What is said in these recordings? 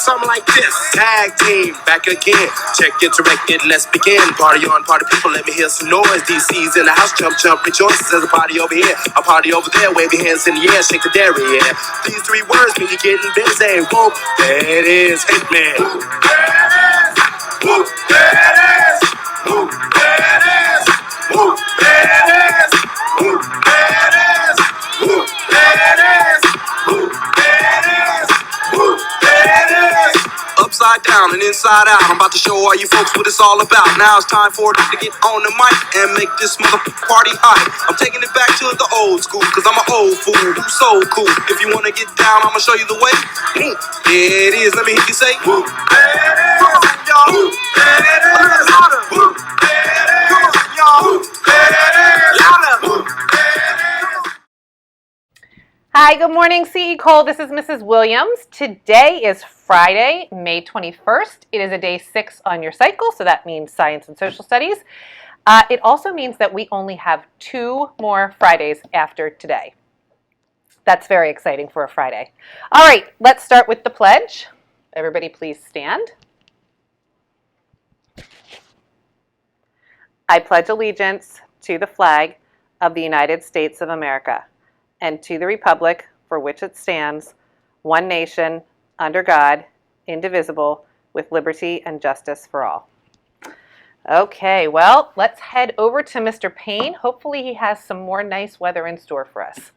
something like this. Tag team, back again. Check it, direct it, let's begin. Party on, party people, let me hear some noise. DC's in the house, jump, jump, rejoices. There's a party over here, a party over there. Wave your hands in the air, shake the dairy, yeah. These three words mean you're getting busy. Whoop, there it is, hit me. Whoop, there it is. Whoop, there it is. Whoop, there it is. Whoop, there it is. Whoop, there it is. Whoop, there it is. Whoop, there it is. Whoop, there it is. Upside down and inside out, I'm about to show all you folks what it's all about. Now it's time for them to get on the mic and make this party hot. I'm taking it back to the old school, cause I'm an old fool who's so cool. If you wanna get down, I'ma show you the way. There it is, let me hear you say, whoop, there it is. Come on, y'all. Whoop, there it is. Whoop, there it is. Come on, y'all. Whoop, there it is. Louder. Whoop, there it is. Hi, good morning, CE Cole. This is Mrs. Williams. Today is Friday, May 21st. It is a day 6 on your cycle, so that means science and social studies. It also means that we only have 2 more Fridays after today. That's very exciting for a Friday. All right, let's start with the pledge. Everybody please stand. I pledge allegiance to the flag of the United States of America and to the republic for which it stands, one nation, under God, indivisible, with liberty and justice for all. Okay, well, let's head over to Mr. Payne. Hopefully he has some more nice weather in store for us.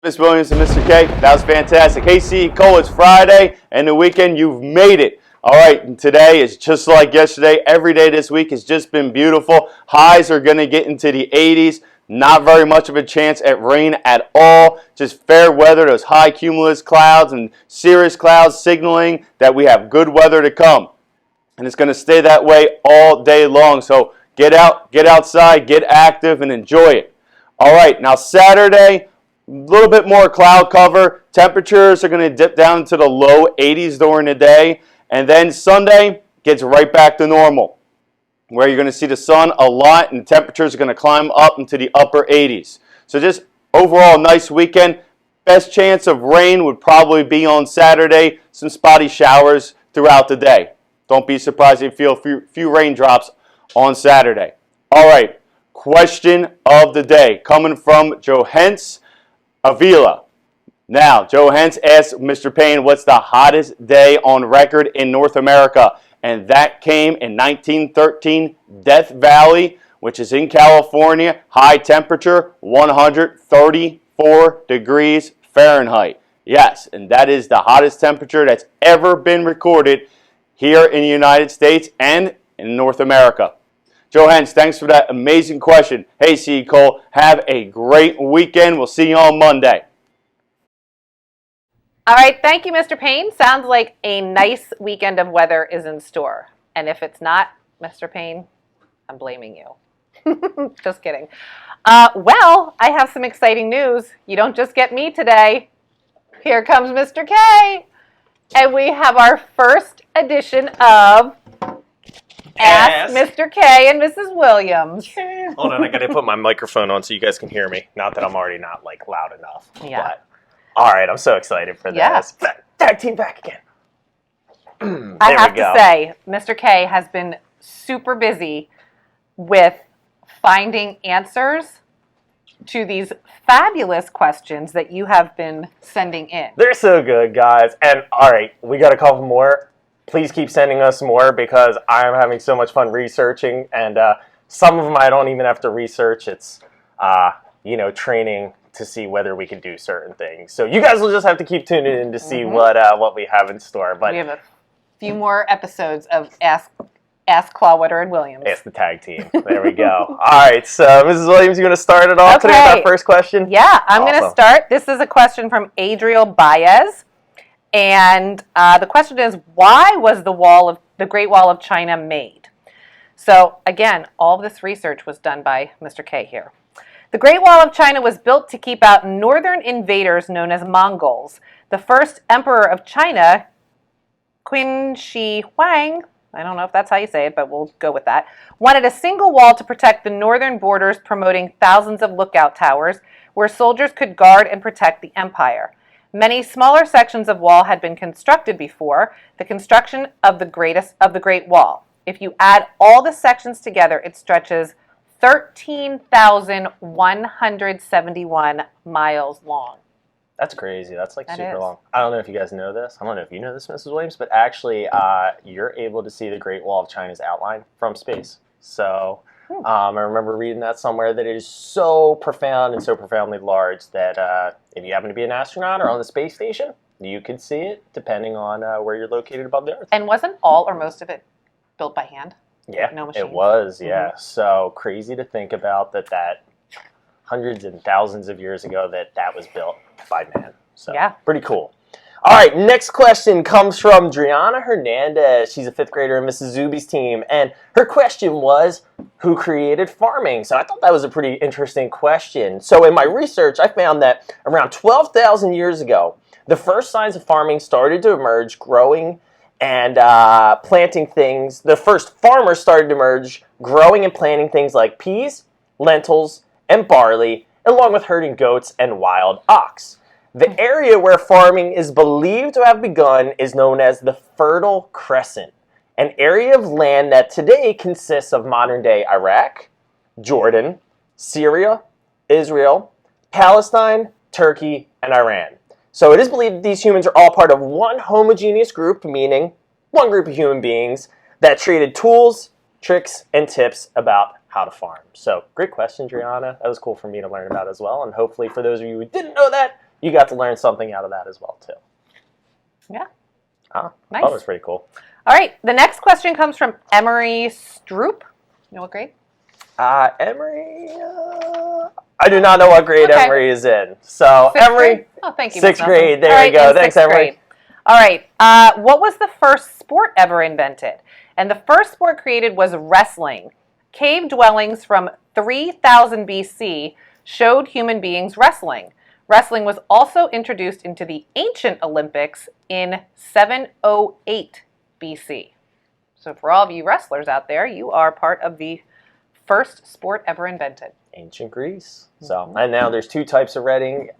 Ms. Williams and Mr. K, that was fantastic. Hey, CE Cole, it's Friday and the weekend, you've made it. All right, and today is just like yesterday. Every day this week has just been beautiful. Highs are going to get into the 80s. Not very much of a chance at rain at all. Just fair weather, those high cumulus clouds and cirrus clouds signaling that we have good weather to come. And it's going to stay that way all day long. So get out, get outside, get active, and enjoy it. All right, now Saturday, a little bit more cloud cover. Temperatures are going to dip down to the low 80s during the day. And then Sunday gets right back to normal, where you're going to see the sun a lot and temperatures are going to climb up into the upper 80s. So just overall nice weekend. Best chance of rain would probably be on Saturday. Some spotty showers throughout the day. Don't be surprised if you feel a few raindrops on Saturday. All right, question of the day coming from Joe Hentz Avila. Now, Joe Hentz asked Mr. Payne, what's the hottest day on record in North America? And that came in 1913, Death Valley, which is in California. High temperature, 134 degrees Fahrenheit. Yes, and that is the hottest temperature that's ever been recorded here in the United States and in North America. Joe Hentz, thanks for that amazing question. Hey, CE Cole, have a great weekend. We'll see you on Monday. All right, thank you, Mr. Payne. Sounds like a nice weekend of weather is in store. And if it's not, Mr. Payne, I'm blaming you. Just kidding. Well, I have some exciting news. You don't just get me today. Here comes Mr. K. And we have our first edition of Ask Mr. K and Mrs. Williams. Hold on, I gotta put my microphone on so you guys can hear me. Not that I'm already not like loud enough. Yeah. But, all right, I'm so excited for this. Yeah. Tag team back again. I have to say, Mr. K has been super busy with finding answers to these fabulous questions that you have been sending in. They're so good, guys. And all right, we got a couple more. Please keep sending us more because I'm having so much fun researching. And some of them I don't even have to research. It's, training to see whether we can do certain things. So you guys will just have to keep tuning in to see what we have in store. But we have a few more episodes of Ask Clawwater and Williams. Ask the tag team. There we go. All right, so Mrs. Williams, you want to start it off today with our first question? Yeah, I'm going to start. This is a question from Adriel Baez. And the question is, why was the Great Wall of China made? So again, all of this research was done by Mr. K here. The Great Wall of China was built to keep out northern invaders known as Mongols. The first emperor of China, Qin Shi Huang, I don't know if that's how you say it, but we'll go with that, wanted a single wall to protect the northern borders, promoting thousands of lookout towers, where soldiers could guard and protect the empire. Many smaller sections of wall had been constructed before the construction of the Great Wall. If you add all the sections together, it stretches 13,171 miles long. That's crazy. That's like That super is. long. I don't know if you guys know this. I don't know if you know this, Mrs. Williams, but actually, you're able to see the Great Wall of China's outline from space. So I remember reading that somewhere that it is so profound and so profoundly large that if you happen to be an astronaut or on the space station, you could see it depending on where you're located above the Earth. And wasn't all or most of it built by hand? Yeah, No machines. it was, yeah. So crazy to think about that hundreds and thousands of years ago that was built by man. So Yeah. pretty cool. All right, next question comes from Driana Hernandez. She's a 5th grader in Mrs. Zuby's team, and her question was, who created farming? So I thought that was a pretty interesting question. So in my research, I found that around 12,000 years ago, the first signs of farming started to emerge, growing and planting things. The first farmers started to emerge, growing and planting things like peas, lentils, and barley, along with herding goats and wild ox. The area where farming is believed to have begun is known as the Fertile Crescent, an area of land that today consists of modern-day Iraq, Jordan, Syria, Israel, Palestine, Turkey, and Iran. So it is believed that these humans are all part of one homogeneous group, meaning one group of human beings that traded tools, tricks, and tips about how to farm. So great question, Driana. That was cool for me to learn about as well. And hopefully for those of you who didn't know that, you got to learn something out of that as well, too. Yeah. Nice. Nice. That was pretty cool. All right. The next question comes from Emery Stroop. You know what grade? Emery, I do not know what grade Okay. Emery is in. So, Sixth Emery, grade? Oh, thank you. 6th Miss Nelson. grade. There All we right, go. in Thanks, 6th Emery. grade. All right. What was the first sport ever invented? And the first sport created was wrestling. Cave dwellings from 3000 BC showed human beings wrestling. Wrestling was also introduced into the ancient Olympics in 708 BC. So for all of you wrestlers out there, you are part of the first sport ever invented. Ancient Greece. So, and now there's 2 types of wrestling,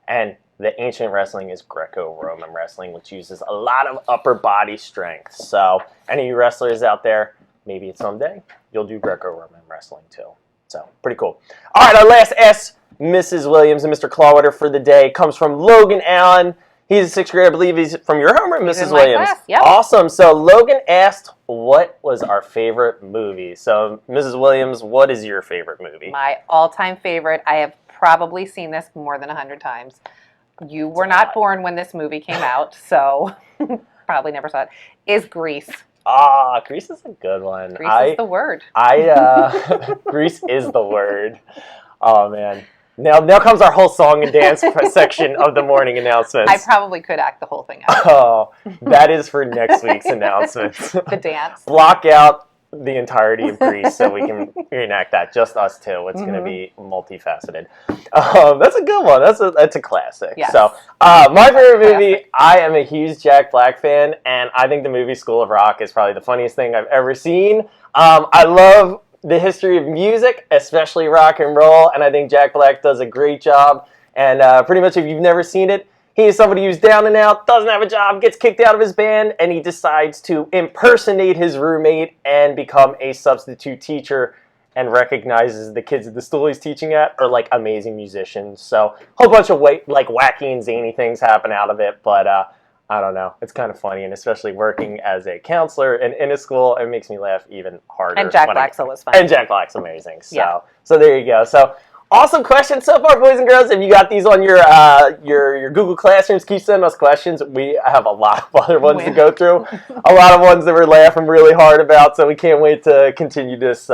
and the ancient wrestling is Greco-Roman wrestling, which uses a lot of upper body strength. So, any of you wrestlers out there, maybe it's someday you'll do Greco-Roman wrestling too. So, pretty cool. All right, our last S, Mrs. Williams and Mr. Clawwater for the day, comes from Logan Allen. He's a 6th grader. I believe he's from your homeroom, He's Mrs. in my Williams. class, yep. Awesome. So Logan asked, what was our favorite movie? So, Mrs. Williams, what is your favorite movie? My all-time favorite, I have probably seen this more than 100 times. You were not born when this movie came out, so probably never saw it, is Grease. Grease is a good one. Grease is the word. Grease is the word. Oh, man. Now comes our whole song and dance section of the morning announcements. I probably could act the whole thing out. Oh, that is for next week's announcements. The dance. Block out the entirety of Grease so we can reenact that. Just us two. It's going to be multifaceted. That's a good one. That's a classic. Yes. So, my favorite movie, I am a huge Jack Black fan, and I think the movie School of Rock is probably the funniest thing I've ever seen. I love the history of music, especially rock and roll, and I think Jack Black does a great job. And pretty much if you've never seen it, he is somebody who's down and out, doesn't have a job, gets kicked out of his band, and he decides to impersonate his roommate and become a substitute teacher and recognizes the kids at the school he's teaching at are like amazing musicians. So a whole bunch of wacky and zany things happen out of it, but I don't know. It's kind of funny, and especially working as a counselor and in a school, it makes me laugh even harder. And Jack Black's always fun. And Jack Black's amazing. So, Yeah. so there you go. So awesome questions so far, boys and girls. If you got these on your Google Classrooms, keep sending us questions. We have a lot of other ones to go through. A lot of ones that we're laughing really hard about. So we can't wait to continue this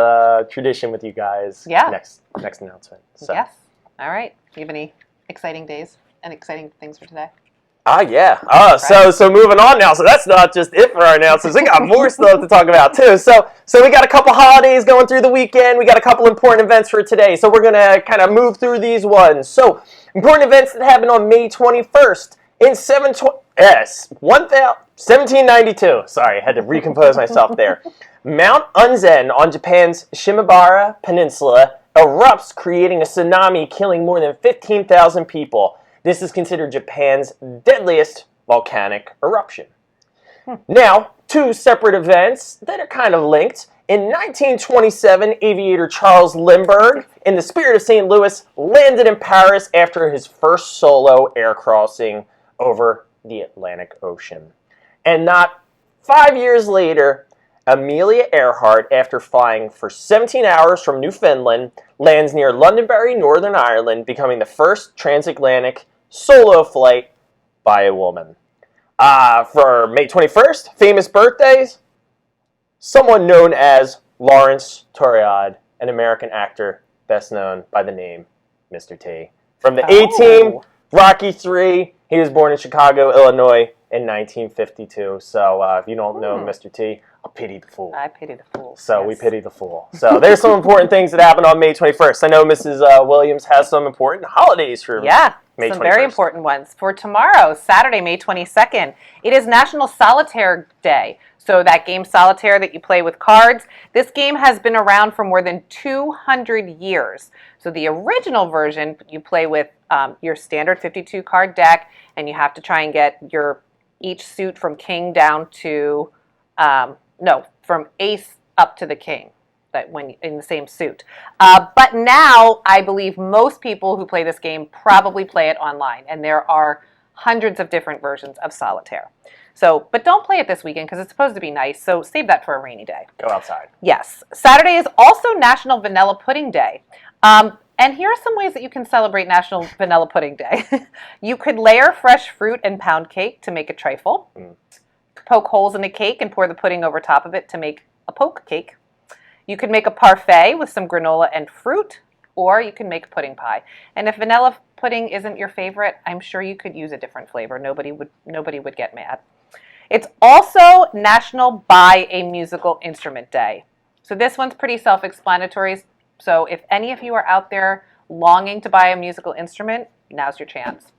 tradition with you guys. Yeah. Next announcement. So. Yes. All right. Do you have any exciting days and exciting things for today? Yeah. So moving on now. So that's not just it for our announcements. We got more stuff to talk about too. So we got a couple holidays going through the weekend. We got a couple important events for today. So we're gonna kind of move through these ones. So important events that happened on May 21st in 1792. Sorry, I had to recompose myself there. Mount Unzen on Japan's Shimabara Peninsula erupts, creating a tsunami, killing more than 15,000 people. This is considered Japan's deadliest volcanic eruption. Now, two separate events that are kind of linked. In 1927, aviator Charles Lindbergh, in the spirit of St. Louis, landed in Paris after his first solo air crossing over the Atlantic Ocean. And not 5 years later, Amelia Earhart, after flying for 17 hours from Newfoundland, lands near Londonderry, Northern Ireland, becoming the first transatlantic solo flight by a woman. For May 21st, famous birthdays, someone known as Lawrence Turiad, an American actor best known by the name Mr. T. From the A-Team, Rocky III, he was born in Chicago, Illinois in 1952. So if you don't know Mr. T, I pity the fool. I pity the fool. So yes. we pity the fool. So there's some important things that happened on May 21st. I know Mrs. Williams has some important holidays for May 21st. Some very important ones. For tomorrow, Saturday, May 22nd, it is National Solitaire Day. So that game Solitaire that you play with cards, this game has been around for more than 200 years. So the original version, you play with your standard 52 card deck, and you have to try and get each suit from king down to, from ace up to the king, that when in the same suit. But now, I believe most people who play this game probably play it online, and there are hundreds of different versions of Solitaire. So, but don't play it this weekend because it's supposed to be nice, so save that for a rainy day. Go outside. Yes. Saturday is also National Vanilla Pudding Day. And here are some ways that you can celebrate National Vanilla Pudding Day. You could layer fresh fruit and pound cake to make a trifle. Poke holes in a cake and pour the pudding over top of it to make a poke cake. You could make a parfait with some granola and fruit, or you can make pudding pie. And if vanilla pudding isn't your favorite, I'm sure you could use a different flavor. Nobody would get mad. It's also National Buy a Musical Instrument Day. So this one's pretty self-explanatory. So if any of you are out there longing to buy a musical instrument, now's your chance.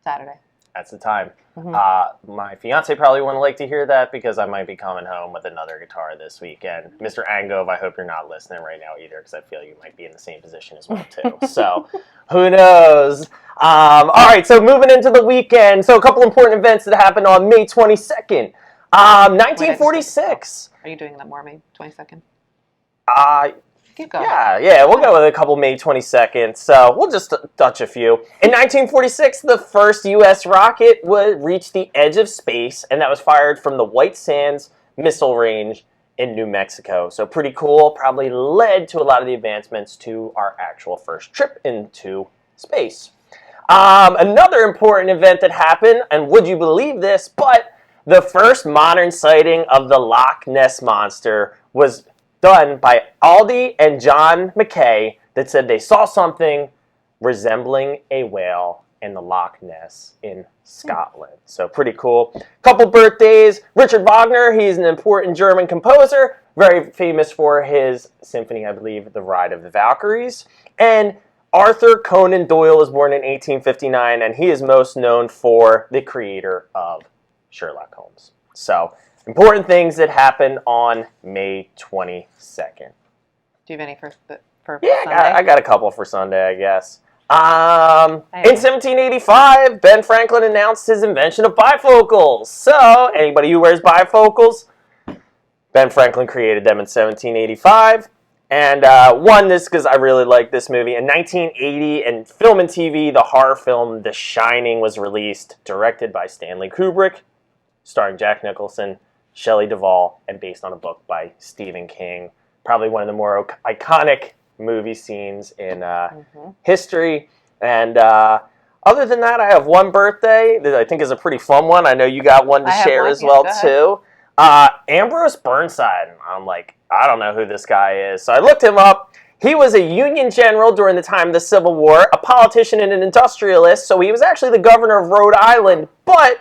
Saturday. That's the time. My fiance probably wouldn't like to hear that because I might be coming home with another guitar this weekend. Mr. Angove, I hope you're not listening right now either because I feel you might be in the same position as well too. So who knows? All right, so moving into the weekend. So a couple important events that happened on May 22nd. 1946. Are you doing that more, May 22nd? Keep going. Yeah, we'll go with a couple May 22nd, so we'll just touch a few. In 1946, the first U.S. rocket reached the edge of space, and that was fired from the White Sands Missile Range in New Mexico. So pretty cool, probably led to a lot of the advancements to our actual first trip into space. Another important event that happened, and would you believe this, but the first modern sighting of the Loch Ness Monster was done by Aldi and John McKay that said they saw something resembling a whale in the Loch Ness in Scotland. So pretty cool. Couple birthdays. Richard Wagner, he's an important German composer, very famous for his symphony, I believe, The Ride of the Valkyries. And Arthur Conan Doyle was born in 1859, and he is most known for the creator of Sherlock Holmes. So important things that happened on May 22nd. Do you have any for Yeah, Sunday? I got a couple for Sunday, I guess. In 1785, Ben Franklin announced his invention of bifocals. So, anybody who wears bifocals, Ben Franklin created them in 1785. And won this because I really like this movie. In 1980, in film and TV, the horror film The Shining was released, directed by Stanley Kubrick, starring Jack Nicholson, Shelley Duvall, and based on a book by Stephen King. Probably one of the more iconic movie scenes in history. And other than that, I have one birthday that I think is a pretty fun one. I know you got one to share as well, too. Ambrose Burnside. I'm like, I don't know who this guy is. So I looked him up. He was a Union general during the time of the Civil War, a politician and an industrialist. So he was actually the governor of Rhode Island, but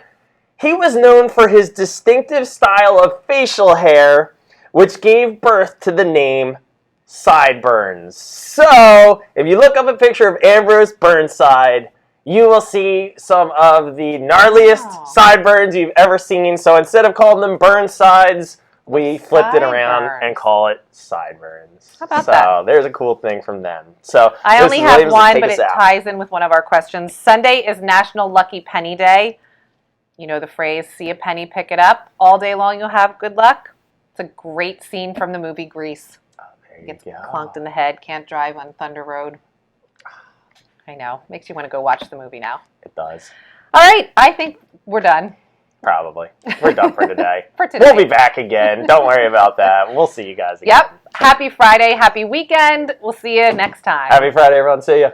he was known for his distinctive style of facial hair, which gave birth to the name Sideburns. So, if you look up a picture of Ambrose Burnside, you will see some of the gnarliest sideburns you've ever seen. So instead of calling them Burnsides, We flipped it around Sideburns. and call it sideburns. How about so that? there's a cool thing from them. So I only Mrs. have Williams, one, take but us it out. ties in with one of our questions. Sunday is National Lucky Penny Day. You know the phrase, see a penny, pick it up. All day long you'll have good luck. It's a great scene from the movie Grease. There you Gets go. clunked in the head, can't drive on Thunder Road. I know. Makes you want to go watch the movie now. It does. All right, I think we're done Probably. We're done for today. for today. We'll be back again. Don't worry about that. We'll see you guys again. Yep. Happy Friday. Happy weekend. We'll see you next time. Happy Friday, everyone. See ya.